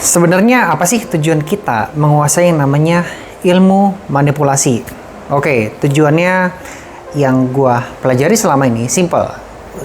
Sebenarnya apa sih tujuan kita menguasai yang namanya ilmu manipulasi? Oke, tujuannya yang gua pelajari selama ini simple.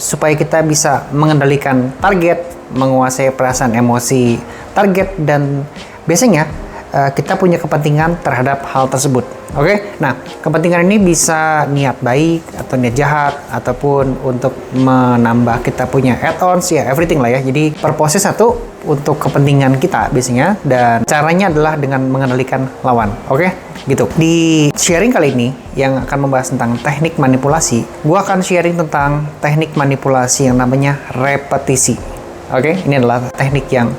Supaya kita bisa mengendalikan target, menguasai perasaan emosi target, dan biasanya kita punya kepentingan terhadap hal tersebut. Oke, nah kepentingan ini bisa niat baik atau niat jahat ataupun untuk menambah kita punya add-ons ya, everything lah ya. Jadi purpose satu untuk kepentingan kita biasanya, dan caranya adalah dengan mengendalikan lawan. Oke, gitu. Di sharing kali ini yang akan membahas tentang teknik manipulasi, gua akan sharing tentang teknik manipulasi yang namanya repetisi. Oke, ini adalah teknik yang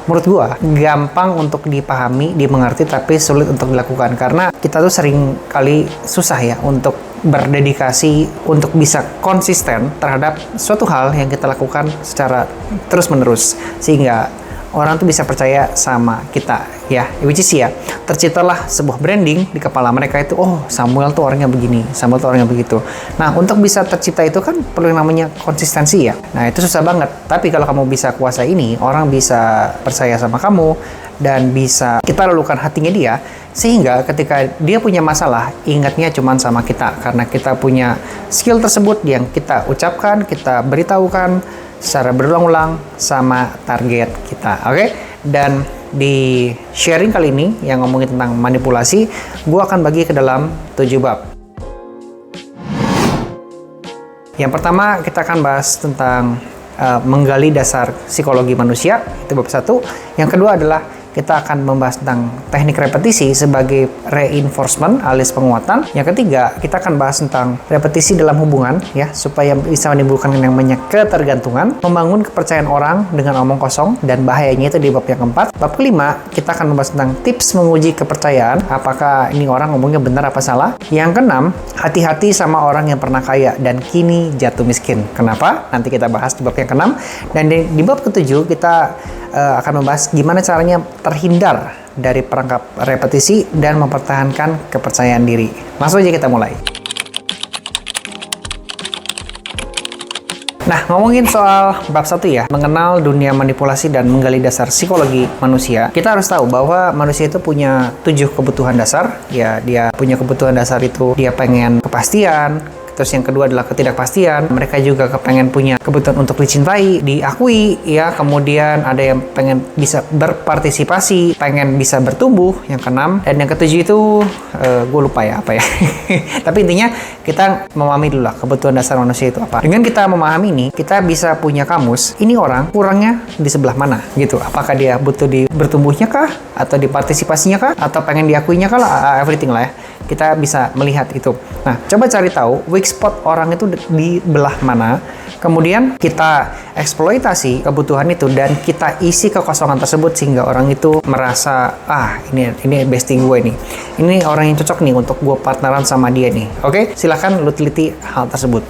menurut gua gampang untuk dipahami, dimengerti, tapi sulit untuk dilakukan karena kita tuh sering kali susah ya untuk berdedikasi untuk bisa konsisten terhadap suatu hal yang kita lakukan secara terus-menerus sehingga orang tuh bisa percaya sama kita ya, which is ya terciptalah sebuah branding di kepala mereka itu, oh Samuel tuh orangnya begini, Samuel tuh orangnya begitu. Nah untuk bisa tercipta itu kan perlu yang namanya konsistensi ya. Nah itu susah banget, tapi kalau kamu bisa kuasai ini, orang bisa percaya sama kamu dan bisa kita luluhkan hatinya dia, sehingga ketika dia punya masalah ingatnya cuman sama kita karena kita punya skill tersebut yang kita ucapkan, kita beritahukan secara berulang-ulang sama target kita. Oke? Dan di sharing kali ini yang ngomongin tentang manipulasi, gue akan bagi ke dalam 7 bab. Yang pertama kita akan bahas tentang menggali dasar psikologi manusia, itu bab 1. Yang kedua adalah kita akan membahas tentang teknik repetisi sebagai reinforcement alias penguatan. Yang ketiga, kita akan bahas tentang repetisi dalam hubungan ya, supaya bisa menimbulkan yang namanya ketergantungan, membangun kepercayaan orang dengan omong kosong, dan bahayanya itu di bab yang keempat. Bab kelima, kita akan membahas tentang tips menguji kepercayaan, apakah ini orang ngomongnya benar apa salah. Yang keenam, hati-hati sama orang yang pernah kaya dan kini jatuh miskin. Kenapa? Nanti kita bahas di bab yang keenam. Dan di bab ketujuh, kita akan membahas gimana caranya terhindar dari perangkap repetisi dan mempertahankan kepercayaan diri. Langsung aja kita mulai. Nah, ngomongin soal bab 1 ya, mengenal dunia manipulasi dan menggali dasar psikologi manusia. Kita harus tahu bahwa manusia itu punya 7 kebutuhan dasar. Ya, dia punya kebutuhan dasar itu, dia pengen kepastian. Terus yang kedua adalah ketidakpastian. Mereka juga kepengen punya kebutuhan untuk dicintai, diakui, ya. Kemudian ada yang pengen bisa berpartisipasi, pengen bisa bertumbuh. Yang keenam. Dan yang ketujuh itu, gue lupa ya apa ya. Tapi intinya kita memahami dulu lah kebutuhan dasar manusia itu apa. Dengan kita memahami ini, kita bisa punya kamus. Ini orang kurangnya di sebelah mana gitu. Apakah dia butuh di bertumbuhnya kah? Atau di partisipasinya kah? Atau pengen diakuinya kah? Everything lah ya. Kita bisa melihat itu. Nah, coba cari tahu weak spot orang itu di belah mana. Kemudian kita eksploitasi kebutuhan itu dan kita isi kekosongan tersebut sehingga orang itu merasa, ini bestie gue nih. Ini orang yang cocok nih untuk gue partneran sama dia nih. Oke, silakan lu teliti hal tersebut.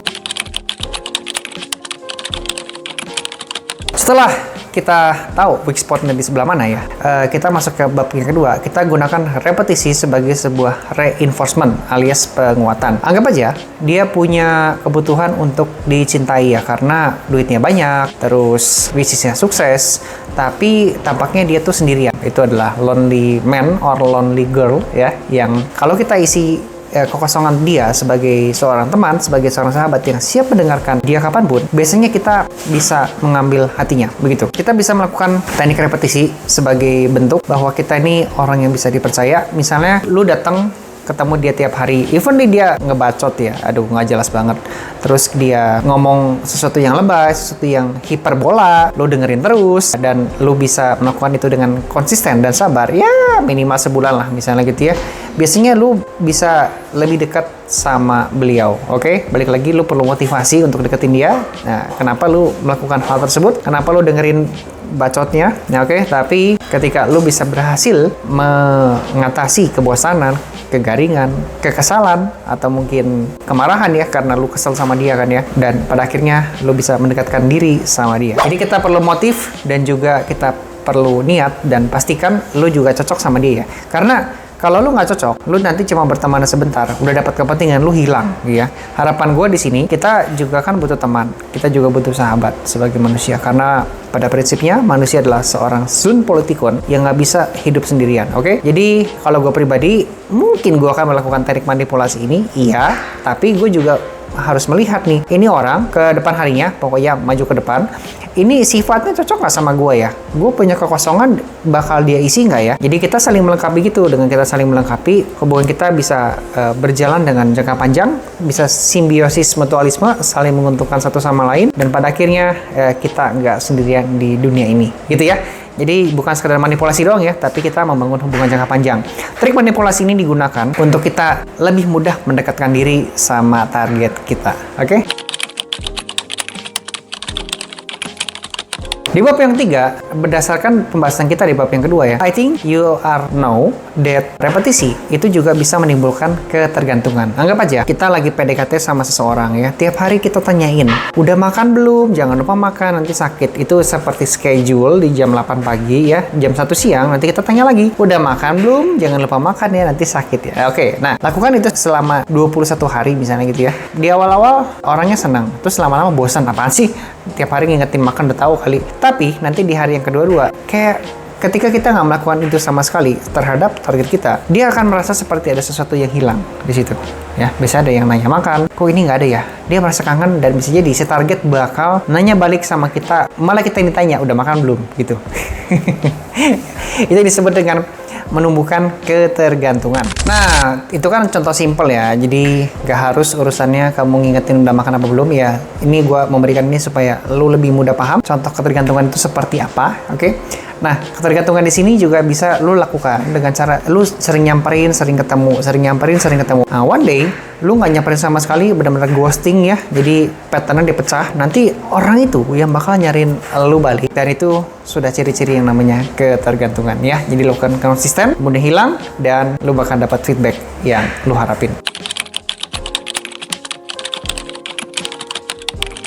Setelah kita tahu weak spotnya di sebelah mana ya, kita masuk ke bab yang kedua. Kita gunakan repetisi sebagai sebuah reinforcement alias penguatan. Anggap aja dia punya kebutuhan untuk dicintai ya, karena duitnya banyak, terus bisnisnya sukses, tapi tampaknya dia tuh sendirian. Itu adalah lonely man or lonely girl ya, yang kalau kita isi kekosongan dia sebagai seorang teman, sebagai seorang sahabat yang siap mendengarkan dia kapanpun, biasanya kita bisa mengambil hatinya, begitu. Kita bisa melakukan teknik repetisi sebagai bentuk bahwa kita ini orang yang bisa dipercaya. Misalnya, lu datang ketemu dia tiap hari, even dia ngebacot ya, aduh nggak jelas banget, terus dia ngomong sesuatu yang lebay, sesuatu yang hiperbola, lu dengerin terus, dan lu bisa melakukan itu dengan konsisten dan sabar, ya minimal sebulan lah misalnya gitu ya. Biasanya lu bisa lebih dekat sama beliau, oke? Balik lagi, lu perlu motivasi untuk deketin dia. Nah, kenapa lu melakukan hal tersebut? Kenapa lu dengerin bacotnya? Nah, oke? Tapi ketika lu bisa berhasil mengatasi kebosanan, kegaringan, kekesalan, atau mungkin kemarahan ya, karena lu kesel sama dia kan ya, dan pada akhirnya lu bisa mendekatkan diri sama dia. Jadi kita perlu motif dan juga kita perlu niat, dan pastikan lu juga cocok sama dia ya. Karena Kalau lu nggak cocok, lu nanti cuma berteman sebentar, udah dapat kepentingan, lu hilang, ya. Harapan gue di sini, kita juga kan butuh teman, kita juga butuh sahabat sebagai manusia, karena pada prinsipnya manusia adalah seorang sun politikon yang nggak bisa hidup sendirian, oke? Jadi kalau gue pribadi, mungkin gue akan melakukan teknik manipulasi ini, iya, tapi gue juga harus melihat nih, ini orang ke depan harinya, pokoknya maju ke depan, ini sifatnya cocok nggak sama gue ya? Gue punya kekosongan, bakal dia isi nggak ya? Jadi kita saling melengkapi gitu. Dengan kita saling melengkapi, hubungan kita bisa berjalan dengan jangka panjang, bisa simbiosis mutualisme, saling menguntungkan satu sama lain, dan pada akhirnya kita nggak sendirian di dunia ini, gitu ya. Jadi bukan sekedar manipulasi doang ya, tapi kita membangun hubungan jangka panjang. Trik manipulasi ini digunakan untuk kita lebih mudah mendekatkan diri sama target kita, oke? Di bab yang 3, berdasarkan pembahasan kita di bab yang kedua ya, I think you are know that repetisi itu juga bisa menimbulkan ketergantungan. Anggap aja kita lagi PDKT sama seseorang ya, tiap hari kita tanyain, udah makan belum? Jangan lupa makan, nanti sakit. Itu seperti schedule di jam 8 pagi ya, jam 1 siang nanti kita tanya lagi, udah makan belum? Jangan lupa makan ya, nanti sakit ya. Oke, nah lakukan itu selama 21 hari misalnya gitu ya. Di awal-awal orangnya senang, terus lama-lama bosan, apaan sih? Tiap hari ngingetin makan, udah tahu kali. Tapi nanti di hari yang kedua-dua, kayak ketika kita nggak melakukan itu sama sekali terhadap target kita, dia akan merasa seperti ada sesuatu yang hilang di situ. Ya, biasa ada yang nanya makan, kok ini nggak ada ya? Dia merasa kangen dan bisa jadi si target bakal nanya balik sama kita, malah kita yang ditanya, udah makan belum? Gitu. Itu disebut dengan menumbuhkan ketergantungan. Nah, itu kan contoh simpel ya. Jadi gak harus urusannya kamu ngingetin udah makan apa belum ya. Ini gue memberikan ini supaya lu lebih mudah paham contoh ketergantungan itu seperti apa, oke? Nah, ketergantungan di sini juga bisa lu lakukan dengan cara lu sering nyamperin, sering ketemu, sering nyamperin, sering ketemu. Nah, one day lu nggak nyamperin sama sekali, benar-benar ghosting ya. Jadi patternnya dipecah. Nanti orang itu yang bakal nyariin lu balik. Dan itu sudah ciri-ciri yang namanya ketergantungan ya. Jadi lakukan konsisten, mudah hilang, dan lu bakal dapat feedback yang lu harapin.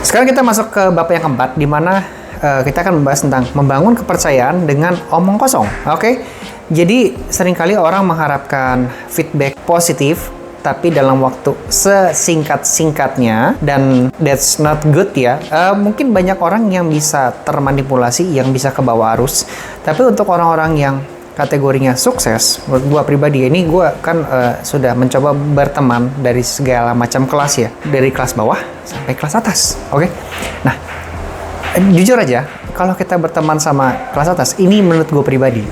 Sekarang kita masuk ke bab yang keempat, di mana kita akan membahas tentang membangun kepercayaan dengan omong kosong. Oke? Jadi seringkali orang mengharapkan feedback positif, tapi dalam waktu sesingkat-singkatnya, dan that's not good ya. Mungkin banyak orang yang bisa termanipulasi, yang bisa kebawa arus. Tapi untuk orang-orang yang kategorinya sukses, menurut gue pribadi, ini gue kan sudah mencoba berteman dari segala macam kelas ya, dari kelas bawah sampai kelas atas. Oke? Nah, jujur aja, kalau kita berteman sama kelas atas, ini menurut gue pribadi,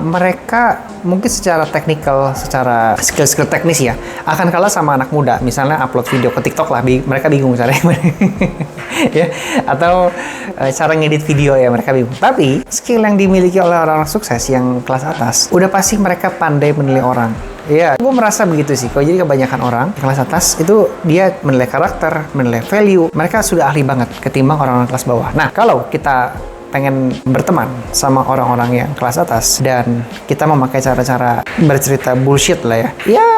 mereka mungkin secara teknikal, secara skill-skill teknis ya, akan kalah sama anak muda. Misalnya upload video ke TikTok lah, mereka bingung caranya. Ya, atau cara ngedit video ya, mereka bingung. Tapi skill yang dimiliki oleh orang-orang sukses yang kelas atas, udah pasti mereka pandai menilai orang. Iya, gue merasa begitu sih. Kalau jadi kebanyakan orang kelas atas itu dia menilai karakter, menilai value. Mereka sudah ahli banget ketimbang orang-orang kelas bawah. Nah, kalau kita pengen berteman sama orang-orang yang kelas atas dan kita memakai cara-cara bercerita bullshit lah ya. Ya,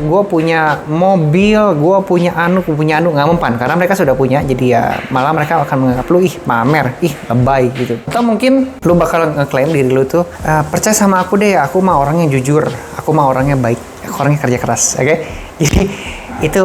gue punya mobil, gue punya anu, nggak mempan. Karena mereka sudah punya, jadi ya malah mereka akan menganggap lu, pamer, lebay gitu. Atau mungkin lu bakal ngeklaim diri lu tuh, percaya sama aku deh, aku mah orang yang jujur, aku mah orangnya baik, aku orangnya kerja keras, oke? Jadi itu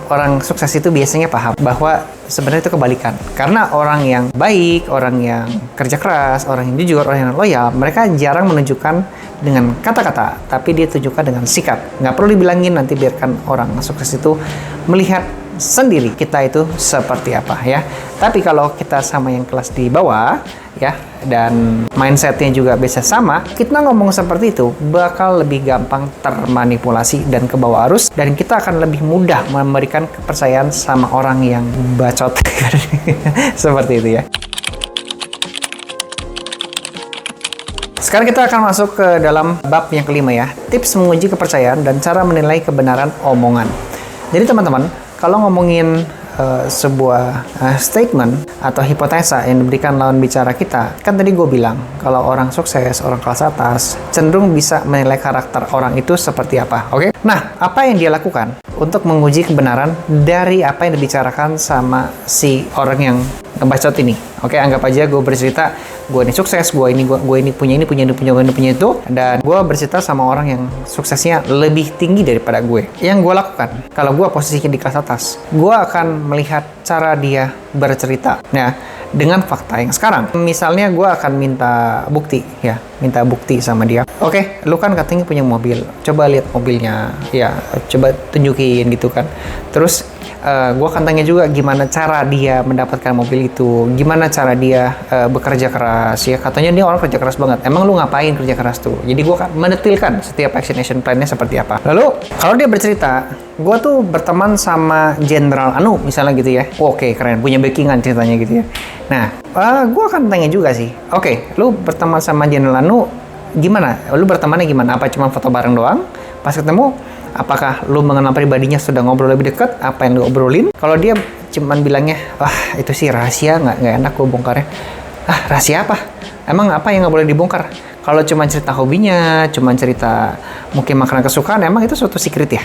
orang sukses itu biasanya paham bahwa sebenarnya itu kebalikan. Karena orang yang baik, orang yang kerja keras, orang yang jujur, orang yang loyal, mereka jarang menunjukkan dengan kata-kata, tapi dia tunjukkan dengan sikap. Nggak perlu dibilangin, nanti biarkan orang sukses itu melihat sendiri kita itu seperti apa ya. Tapi kalau kita sama yang kelas di bawah ya, dan mindsetnya juga bisa sama, kita ngomong seperti itu bakal lebih gampang termanipulasi dan kebawa arus, dan kita akan lebih mudah memberikan kepercayaan sama orang yang bacot. Seperti itu ya. Sekarang kita akan masuk ke dalam bab yang kelima ya, tips menguji kepercayaan dan cara menilai kebenaran omongan. Jadi teman-teman, kalau ngomongin sebuah statement atau hipotesa yang diberikan lawan bicara kita, kan tadi gue bilang kalau orang sukses, orang kelas atas cenderung bisa menilai karakter orang itu seperti apa, oke? Nah, apa yang dia lakukan untuk menguji kebenaran dari apa yang dibicarakan sama si orang yang ngebacot ini. Oke, anggap aja gue bercerita, gue ini sukses, gue ini punya itu, dan gue bercerita sama orang yang suksesnya lebih tinggi daripada gue. Yang gue lakukan, kalau gue posisinya di kelas atas, gue akan melihat cara dia bercerita. Nah, dengan fakta yang sekarang. Misalnya gue akan minta bukti sama dia. Oke, lu kan katanya punya mobil. Coba lihat mobilnya. Ya, coba tunjukin gitu kan. Terus gue akan tanya juga gimana cara dia mendapatkan mobil itu, gimana cara dia bekerja keras ya. Katanya dia orang kerja keras banget. Emang lu ngapain kerja keras tuh? Jadi gue akan mendetilkan setiap action plan-nya seperti apa. Lalu kalau dia bercerita, gue tuh berteman sama Jenderal Anu misalnya gitu ya. Oke, keren, punya backingan ceritanya gitu ya. Nah, gue akan tanya juga sih. Oke, lu berteman sama Jenderal Anu gimana? Lu bertemannya gimana? Apa cuma foto bareng doang? Pas ketemu, apakah lu mengenal pribadinya, sudah ngobrol lebih dekat? Apa yang lu obrolin? Kalau dia cuman bilangnya, wah itu sih rahasia, nggak enak gue bongkarnya. Rahasia apa? Emang apa yang nggak boleh dibongkar? Kalau cuma cerita hobinya, cuma cerita mungkin makanan kesukaan, emang itu suatu secret ya?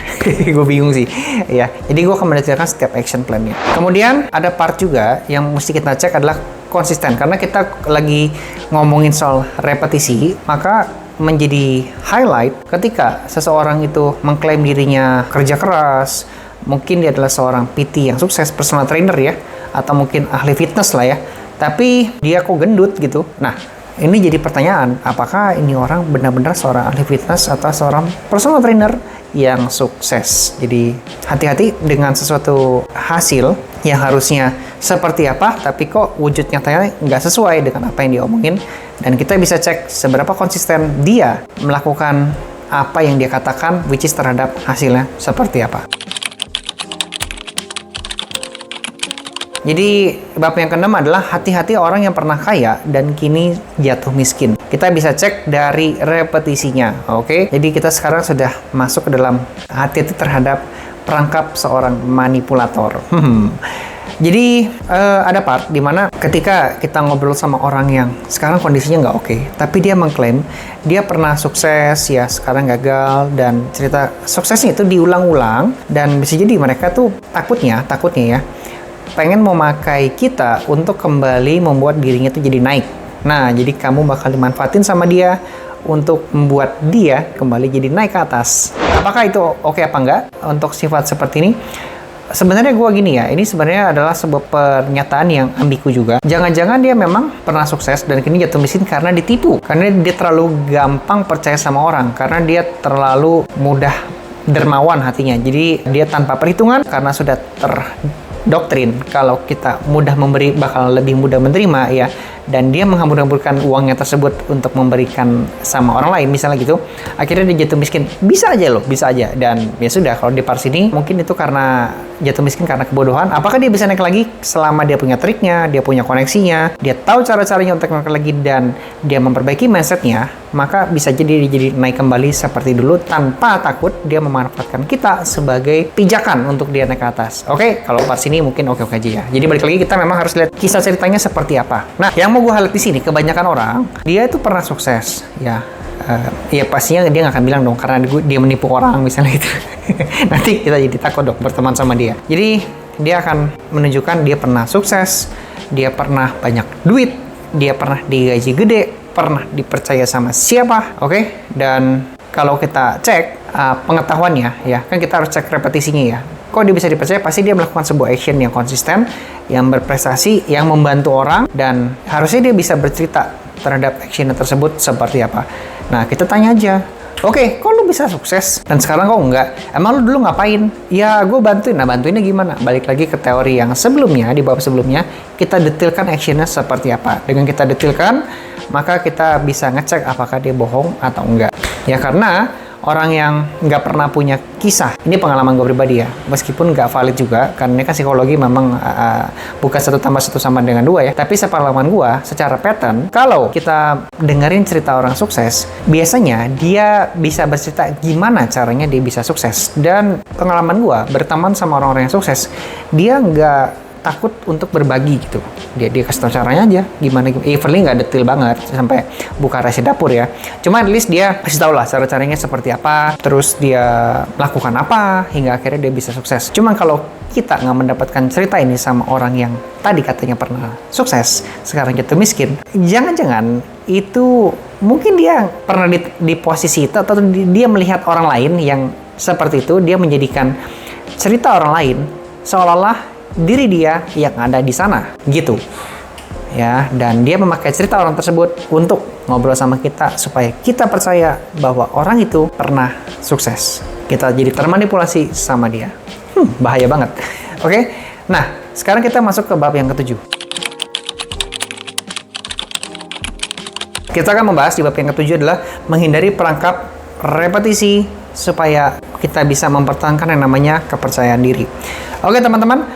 Gue bingung sih. Ya, jadi gue akan mendetilkan setiap action plan-nya. Kemudian ada part juga yang mesti kita cek adalah konsisten. Karena kita lagi ngomongin soal repetisi, maka menjadi highlight ketika seseorang itu mengklaim dirinya kerja keras, mungkin dia adalah seorang PT yang sukses, personal trainer ya, atau mungkin ahli fitness lah ya, tapi dia kok gendut gitu. Nah, ini jadi pertanyaan, apakah ini orang benar-benar seorang ahli fitness atau seorang personal trainer yang sukses? Jadi hati-hati dengan sesuatu hasil yang harusnya seperti apa, tapi kok wujud nyatanya nggak sesuai dengan apa yang dia omongin. Dan kita bisa cek seberapa konsisten dia melakukan apa yang dia katakan, which is terhadap hasilnya seperti apa. Jadi bab yang keenam adalah hati-hati orang yang pernah kaya dan kini jatuh miskin. Kita bisa cek dari repetisinya, oke? Jadi kita sekarang sudah masuk ke dalam hati-hati terhadap perangkap seorang manipulator. Jadi ada part dimana ketika kita ngobrol sama orang yang sekarang kondisinya nggak oke, tapi dia mengklaim dia pernah sukses ya, sekarang gagal, dan cerita suksesnya itu diulang-ulang, dan bisa jadi mereka tuh takutnya ya pengen memakai kita untuk kembali membuat dirinya tuh jadi naik. Nah, jadi kamu bakal dimanfaatin sama dia untuk membuat dia kembali jadi naik ke atas. Apakah itu oke apa enggak untuk sifat seperti ini? Sebenarnya gue gini ya, ini sebenarnya adalah sebuah pernyataan yang ambigu juga. Jangan-jangan dia memang pernah sukses dan kini jatuh miskin karena ditipu. Karena dia terlalu gampang percaya sama orang. Karena dia terlalu mudah dermawan hatinya. Jadi dia tanpa perhitungan karena sudah terdoktrin kalau kita mudah memberi bakal lebih mudah menerima ya. Dan dia menghambur-hamburkan uangnya tersebut untuk memberikan sama orang lain misalnya gitu, akhirnya dia jatuh miskin. Bisa aja. Dan ya sudah, kalau di part sini mungkin itu karena jatuh miskin karena kebodohan. Apakah dia bisa naik lagi selama dia punya triknya, dia punya koneksinya, dia tahu cara-caranya untuk naik lagi, dan dia memperbaiki mindsetnya, maka bisa jadi dia jadi naik kembali seperti dulu tanpa takut dia memanfaatkan kita sebagai pijakan untuk dia naik ke atas. Oke, kalau part sini mungkin oke aja ya. Jadi balik lagi, kita memang harus lihat kisah ceritanya seperti apa. Nah, yang mau gue highlight di sini, kebanyakan orang dia itu pernah sukses ya. Ya pastinya dia nggak akan bilang dong karena dia menipu orang misalnya gitu. Nanti kita jadi takut dong berteman sama dia. Jadi dia akan menunjukkan dia pernah sukses, dia pernah banyak duit, dia pernah digaji gede, pernah dipercaya sama siapa, oke? Dan kalau kita cek pengetahuannya ya, kan kita harus cek repetisinya ya. Kok dia bisa dipercaya? Pasti dia melakukan sebuah action yang konsisten, yang berprestasi, yang membantu orang, dan harusnya dia bisa bercerita terhadap action tersebut seperti apa. Nah, kita tanya aja, oke, kok lu bisa sukses dan sekarang kok enggak? Emang lu dulu ngapain? Ya, gue bantuin. Nah, bantuinnya gimana? Balik lagi ke teori yang sebelumnya, di bab sebelumnya, kita detilkan actionnya seperti apa. Dengan kita detilkan, maka kita bisa ngecek apakah dia bohong atau enggak. Ya, karena orang yang nggak pernah punya kisah, ini pengalaman gue pribadi ya, meskipun nggak valid juga, karena ini kan psikologi memang bukan 1 tambah 1 sama dengan 2 ya, tapi sepengalaman gue, secara pattern, kalau kita dengerin cerita orang sukses, biasanya dia bisa bercerita gimana caranya dia bisa sukses. Dan pengalaman gue berteman sama orang-orang yang sukses, dia nggak takut untuk berbagi gitu. Dia kasih tahu caranya aja gimana. Everly nggak detail banget sampai buka rahasia dapur ya. Cuma at least dia kasih tahu lah cara-caranya seperti apa, terus dia lakukan apa hingga akhirnya dia bisa sukses. Cuma kalau kita nggak mendapatkan cerita ini sama orang yang tadi katanya pernah sukses, sekarang jatuh miskin, jangan-jangan itu mungkin dia pernah di posisi itu, atau dia melihat orang lain yang seperti itu, dia menjadikan cerita orang lain seolah-olah diri dia yang ada di sana gitu ya, dan dia memakai cerita orang tersebut untuk ngobrol sama kita supaya kita percaya bahwa orang itu pernah sukses. Kita jadi termanipulasi sama dia. Bahaya banget. Oke? Nah, sekarang kita masuk ke bab yang ketujuh. Kita akan membahas di bab yang ketujuh adalah menghindari perangkap repetisi supaya kita bisa mempertahankan yang namanya kepercayaan diri. Oke teman-teman,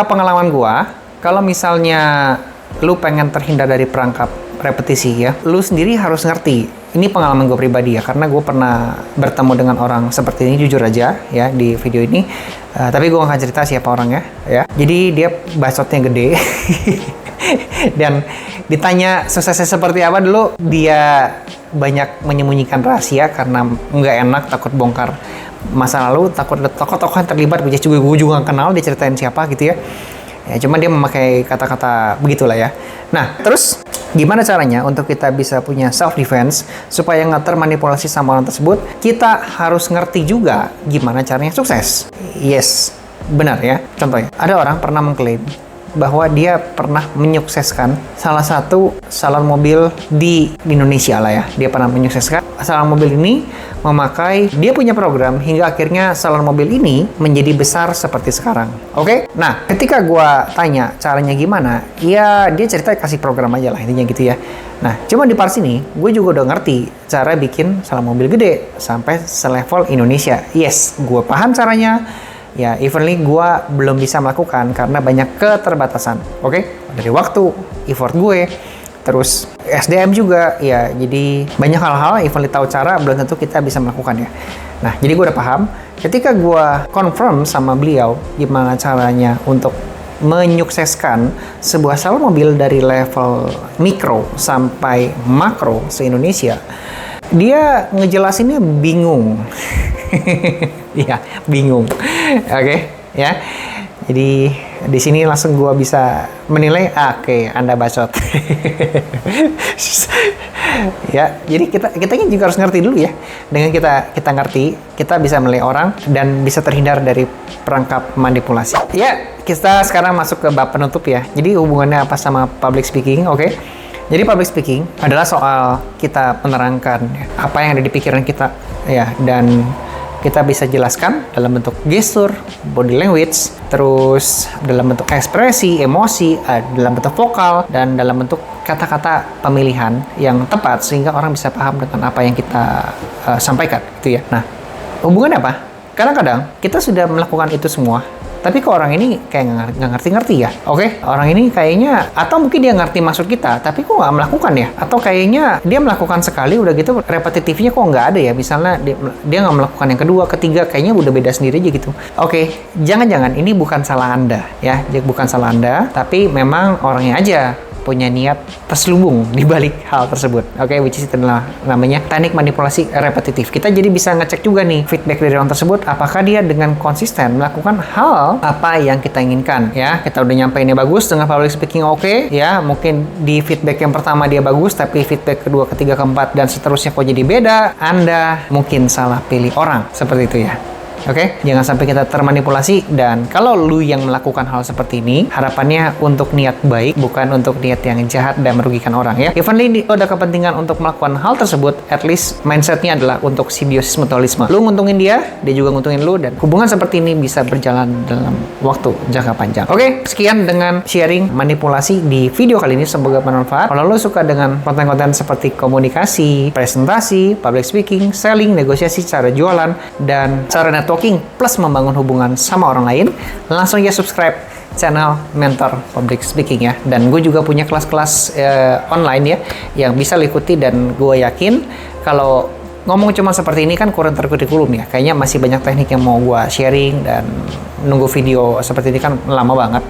pengalaman gua, kalau misalnya lu pengen terhindar dari perangkap repetisi ya, lu sendiri harus ngerti. Ini pengalaman gue pribadi ya, karena gue pernah bertemu dengan orang seperti ini, jujur aja ya di video ini. Tapi gue gak akan cerita siapa orangnya ya. Jadi dia bacotnya gede. Dan ditanya suksesnya seperti apa dulu, dia banyak menyembunyikan rahasia karena nggak enak, takut bongkar masa lalu, takut tokoh-tokoh yang terlibat. Gue juga gak kenal, dia ceritain siapa gitu ya. Ya, cuma dia memakai kata-kata begitulah ya. Nah, terus gimana caranya untuk kita bisa punya self defense supaya nggak termanipulasi sama orang tersebut? Kita harus ngerti juga gimana caranya sukses. Yes, benar ya. Contohnya, ada orang pernah mengklaim bahwa dia pernah menyukseskan salah satu salon mobil di Indonesia lah ya. Dia pernah menyukseskan salon mobil ini memakai, dia punya program hingga akhirnya salon mobil ini menjadi besar seperti sekarang. Oke? Nah, ketika gua tanya caranya gimana, ya dia cerita kasih program aja lah intinya gitu ya. Nah, cuma di part sini gue juga udah ngerti cara bikin salon mobil gede sampai selevel Indonesia. Yes, gue paham caranya. Ya, evenly gue belum bisa melakukan karena banyak keterbatasan. Oke? Dari waktu, effort gue, terus SDM juga, ya jadi banyak hal-hal evenly tahu cara, belum tentu kita bisa melakukan ya. Nah, jadi gue udah paham. Ketika gue confirm sama beliau gimana caranya untuk menyukseskan sebuah salon mobil dari level mikro sampai makro se-Indonesia, dia ngejelasinnya bingung. Iya, bingung. Oke, ya. Jadi di sini langsung gua bisa menilai, oke, Anda bacot. Ya, jadi kita juga harus ngerti dulu ya. Dengan kita ngerti, kita bisa menilai orang dan bisa terhindar dari perangkap manipulasi. Ya, kita sekarang masuk ke bab penutup ya. Jadi hubungannya apa sama public speaking, oke? Jadi public speaking adalah soal kita menerangkan apa yang ada di pikiran kita ya, dan kita bisa jelaskan dalam bentuk gestur, body language, terus dalam bentuk ekspresi, emosi, dalam bentuk vokal, dan dalam bentuk kata-kata pemilihan yang tepat sehingga orang bisa paham dengan apa yang kita sampaikan gitu ya. Nah, hubungannya apa? Kadang-kadang kita sudah melakukan itu semua, tapi kok orang ini kayak nggak ngerti-ngerti ya. Oke, orang ini kayaknya, atau mungkin dia ngerti maksud kita, tapi kok nggak melakukan ya. Atau kayaknya dia melakukan sekali, udah gitu repetitifnya kok nggak ada ya. Misalnya dia nggak melakukan yang kedua, ketiga, kayaknya udah beda sendiri aja gitu. Oke, jangan-jangan ini bukan salah Anda ya, bukan salah Anda, tapi memang orangnya aja punya niat terselubung di balik hal tersebut. Oke, which is itu namanya teknik manipulasi repetitif. Kita jadi bisa ngecek juga nih feedback dari orang tersebut, apakah dia dengan konsisten melakukan hal apa yang kita inginkan ya. Kita udah nyampeinnya bagus dengan public speaking oke ya, mungkin di feedback yang pertama dia bagus, tapi feedback kedua, ketiga, keempat dan seterusnya kok jadi beda. Anda mungkin salah pilih orang, seperti itu ya. Oke, jangan sampai kita termanipulasi, dan kalau lu yang melakukan hal seperti ini, harapannya untuk niat baik, bukan untuk niat yang jahat dan merugikan orang ya. Evenly lu ada kepentingan untuk melakukan hal tersebut, at least mindsetnya adalah untuk simbiosis mutualisme. Lu nguntungin dia juga nguntungin lu, dan hubungan seperti ini bisa berjalan dalam waktu jangka panjang. Oke, sekian dengan sharing manipulasi di video kali ini, semoga bermanfaat. Kalau lu suka dengan konten-konten seperti komunikasi, presentasi, public speaking, selling, negosiasi, cara jualan, dan cara networking plus membangun hubungan sama orang lain, langsung ya subscribe channel Mentor Public Speaking ya. Dan gue juga punya kelas-kelas online ya yang bisa lo ikuti, dan gue yakin kalau ngomong cuma seperti ini kan kurang terkurikulum ya. Kayaknya masih banyak teknik yang mau gue sharing, dan nunggu video seperti ini kan lama banget.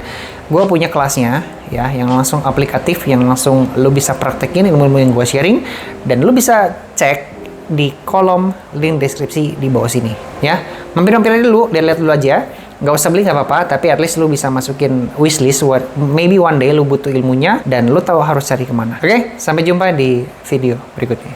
Gue punya kelasnya ya, yang langsung aplikatif, yang langsung lo bisa praktekin ilmu-ilmu yang gue sharing, dan lo bisa cek di kolom link deskripsi di bawah sini ya. Mampir-mampir aja dulu, lihat dulu aja. Nggak usah beli nggak apa-apa, tapi at least lu bisa masukin wishlist maybe one day lu butuh ilmunya dan lu tahu harus cari kemana. Oke, sampai jumpa di video berikutnya.